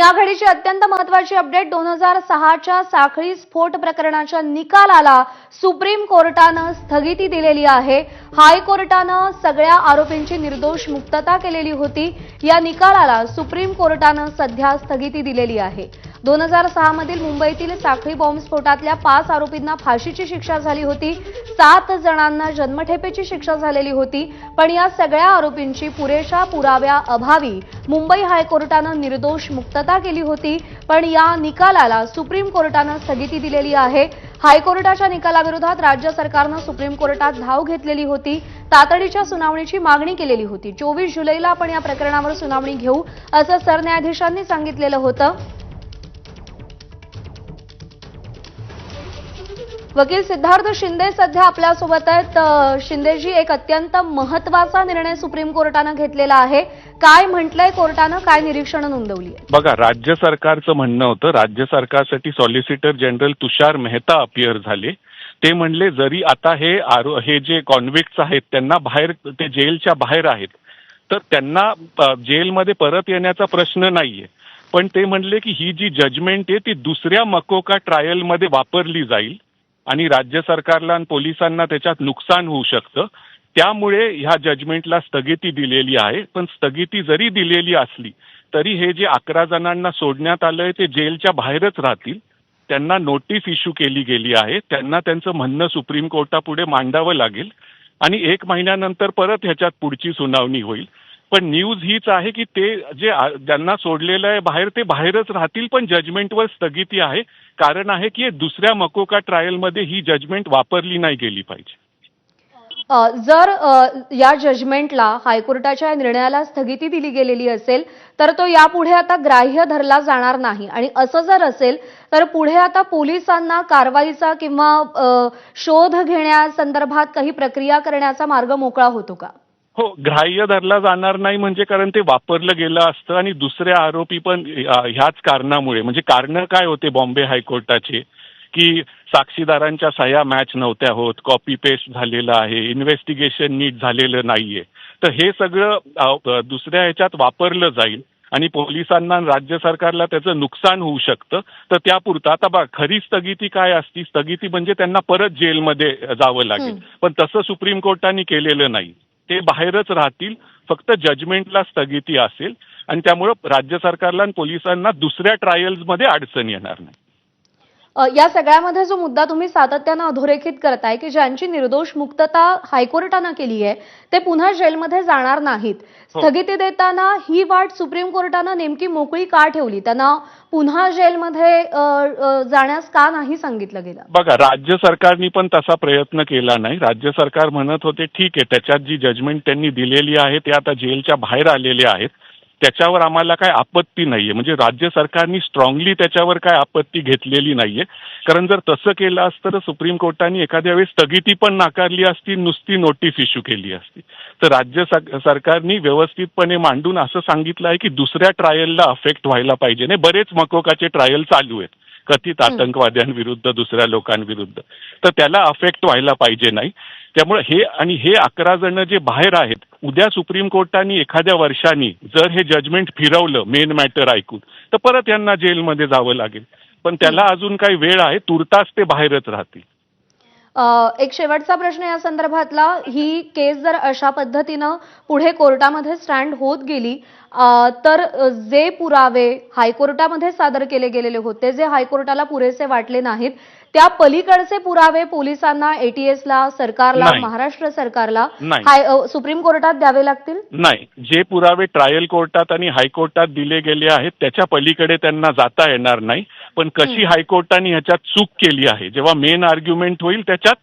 आणि या घडीची अत्यंत महत्त्वाची अपडेट 2006च्या साखळी स्फोट प्रकरणाच्या निकालाला सुप्रीम कोर्टानं स्थगिती दिलेली आहे। हायकोर्टानं सगळ्या आरोपींची निर्दोष मुक्तता केलेली होती। या निकालाला सुप्रीम कोर्टानं सध्या स्थगिती दिलेली आहे। 2006 मधील मुंबईतील साखळी बॉम्बस्फोटातल्या 5 आरोपींना फाशीची शिक्षा झाली होती। 7 जणांना जन्मठेपेची शिक्षा झालेली होती। पण या सगळ्या आरोपींची पुरेशा पुराव्याअभावी मुंबई हायकोर्टानं निर्दोष मुक्तता केली होती। पण या निकालाला सुप्रीम कोर्टानं स्थगिती दिलेली आहे। हायकोर्टाच्या निकालाविरोधात राज्य सरकारनं सुप्रीम कोर्टात धाव घेतलेली होती। तातडीच्या सुनावणीची मागणी केलेली होती। 24 जुलैला आपण या प्रकरणावर सुनावणी घेऊ असं सरन्यायाधीशांनी सांगितलेलं होतं। वकील सिद्धार्थ शिंदे सध्या आपल्यासोबत आहेत। शिंदेजी, एक अत्यंत महत्त्वाचा निर्णय सुप्रीम कोर्टानं घेतलेला आहे। काय म्हटलंय कोर्टानं, काय निरीक्षण नोंदवली आहे? बघा, राज्य सरकारचं म्हणणं होतं, राज्य सरकारसाठी solicitor general Tushar Mehta appear झाले। ते म्हणले जरी आता हे जे कॉन्व्हिक्ट्स आहेत त्यांना बाहेर, ते जेलच्या बाहेर आहेत, तर त्यांना जेलमध्ये परत येण्याचा प्रश्न नाहीये, पण ते म्हणले की ही जी जजमेंट आहे ती दुसऱ्या मकोका ट्रायलमध्ये वापरली जाईल आणि राज्य सरकारला आणि पोलिसांना त्याच्यात नुकसान होऊ शकतं। त्यामुळे ह्या जजमेंटला स्थगिती दिलेली आहे। पण स्थगिती जरी दिलेली असली तरी हे जे 11 जणांना सोडण्यात आलंय ते जेलच्या बाहेरच राहतील। त्यांना नोटीस इश्यू केली गेली आहे। त्यांना त्यांचं म्हणणं सुप्रीम कोर्टापुढे मांडावं लागेल आणि 1 महिन्यानंतर परत ह्याच्यात पुढची सुनावणी होईल। पण न्यूज हीच आहे की ते ज्यांना सोडलेलं आहे बाहेर ते बाहेरच राहतील, पण जजमेंटवर स्थगिती आहे। कारण आहे की दुसऱ्या मकोका ट्रायलमध्ये ही जजमेंट वापरली नाही गेली पाहिजे। जर या जजमेंटला, हायकोर्टाच्या निर्णयाला स्थगिती दिली गेलेली असेल तर तो यापुढे आता ग्राह्य धरला जाणार नाही, आणि असं जर असेल तर पुढे आता पोलिसांना कारवाईचा किंवा शोध घेण्यासंदर्भात काही प्रक्रिया करण्याचा मार्ग मोकळा होतो का? हो, ग्राह्य धरला जाणार नाही, म्हणजे कारण ते वापरलं गेलं असतं आणि दुसरे आरोपी पण ह्याच कारणामुळे, म्हणजे कारण काय होते बॉम्बे हायकोर्टाचे की साक्षीदारांच्या सह्या मॅच नव्हत्या होत, कॉपी पेस्ट झालेलं आहे, इन्व्हेस्टिगेशन नीट झालेलं नाहीये, तर हे सगळं दुसऱ्या ह्याच्यात वापरलं जाईल आणि पोलिसांना, राज्य सरकारला त्याचं नुकसान होऊ शकतं। तर त्यापुरतं आता बघा, खरी स्थगिती काय असती? स्थगिती म्हणजे त्यांना परत जेलमध्ये जावं लागेल, पण तसं सुप्रीम कोर्टाने केलेलं नाही। ते बाहेरच राहतील, फक्त जजमेंटला स्थगिती असेल आणि त्यामुळे राज्य सरकारला आणि पोलिसांना दुसऱ्या ट्रायल्समध्ये अडचण येणार नाही। या सगळ्यामध्ये जो मुद्दा तुम्ही सातत्यानं अधोरेखित करताय की ज्यांची निर्दोष मुक्तता हायकोर्टानं केली आहे ते पुन्हा जेलमध्ये जाणार नाहीत, स्थगिती देताना ही वाट सुप्रीम कोर्टानं नेमकी मोकळी का ठेवली? त्यांना पुन्हा जेलमध्ये जाण्यास का नाही सांगितलं गेलं? बघा, राज्य सरकारने पण तसा प्रयत्न केला नाही। राज्य सरकार म्हणत होते ठीक आहे, त्याच्यात जी जजमेंट त्यांनी दिलेली आहे ते आता जेलच्या बाहेर आलेले आहेत, त्याच्यावर आम्हाला काय आपत्ती नाहीये। म्हणजे राज्य सरकारने स्ट्रॉंगली त्याच्यावर काय आपत्ती घेतलेली नाहीये। कारण जर तसं केलं असतं तर सुप्रीम कोर्टाने एखाद्या वेळेस स्थगिती पण नाकारली असती, नुसती नोटीस इश्यू केली असती। तर राज्य सरकारने व्यवस्थितपणे मांडून असं सांगितलं आहे की दुसऱ्या ट्रायलला अफेक्ट व्हायला पाहिजे नाही। बरेच मकोकाचे ट्रायल चालू आहेत कथित आतंकवाद्यांविरुद्ध, दुसऱ्या लोकांविरुद्ध, तर त्याला अफेक्ट व्हायला पाहिजे नाही। त्यामुळे हे 11 जण जे बाहेर आहेत, उद्या सुप्रीम कोर्टाने एखाद्या वर्षांनी जर हे जजमेंट फिरवलं मेन मॅटर ऐकून, तर परत यांना जेलमध्ये जावं लागेल। पण त्याला अजून काही वेळ आहे, तुर्तास ते बाहेरच राहतील। एक शेवटचा प्रश्न या संदर्भातला, ही केस जर अशा पद्धतीनं पुढे कोर्टामध्ये स्टँड होत गेली तर जे पुरावे हायकोर्टामध्ये सादर केले गेलेले होते, जे हायकोर्टाला पुरेसे वाटले नाहीत, त्या पलीकडचे पुरावे पोलिसांना, एटीएसला, सरकारला, महाराष्ट्र सरकारला सुप्रीम कोर्टात द्यावे लागतील? नाही, जे पुरावे ट्रायल कोर्टात आणि हायकोर्टात दिले गेले आहेत त्याच्या पलीकडे त्यांना जाता येणार नाही। पण कशी हायकोर्टाने ह्याच्यात चूक केली आहे, जेव्हा मेन आर्ग्युमेंट होईल त्याच्यात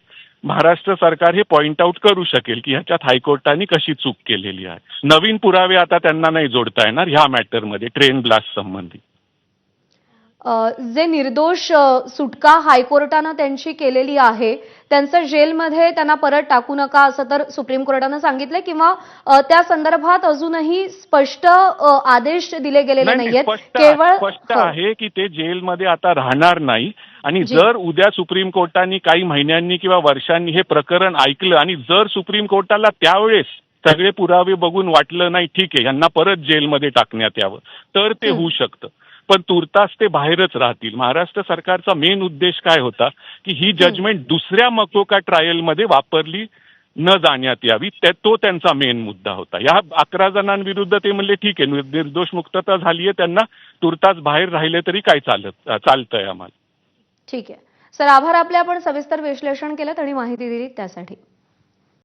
महाराष्ट्र सरकार हे पॉइंट आउट करू शकेल की ह्याच्यात हायकोर्टाने कशी चूक केलेली आहे। नवीन पुरावे आता त्यांना नाही जोडता येणार ह्या मॅटरमध्ये, ट्रेन ब्लास्ट संबंधी। जे निर्दोष सुटका हायकोर्टानं त्यांची केलेली आहे, त्यांचं जेलमध्ये त्यांना परत टाकू नका असं तर सुप्रीम कोर्टानं सांगितलंय, किंवा त्या संदर्भात अजूनही स्पष्ट आदेश दिले गेलेले नाहीयेत? केवळ स्पष्ट आहे की ते जेलमध्ये आता राहणार नाही। आणि जर उद्या सुप्रीम कोर्टाने काही महिन्यांनी किंवा वर्षांनी हे प्रकरण ऐकलं आणि जर सुप्रीम कोर्टाला त्यावेळेस सगळे पुरावे बघून वाटलं नाही ठीक आहे यांना परत जेलमध्ये टाकण्यात यावं, तर ते होऊ शकतं। पण तुर्तास ते बाहेरच राहतील. महाराष्ट्र सरकारचा मेन उद्देश काय होता की ही जजमेंट दुसऱ्या मकोका ट्रायलमध्ये वापरली न जाण्यात यावी, तो त्यांचा मेन मुद्दा होता. या 11 जणांविरुद्ध ते म्हणले ठीक आहे, निर्दोष मुक्तता झालीये, त्यांना तुर्तास बाहेर राहिले तरी काय चालतंय आम्हाला. ठीक आहे सर, आभार आपले. आपण सविस्तर विश्लेषण केलं आणि माहिती दिली त्यासाठी.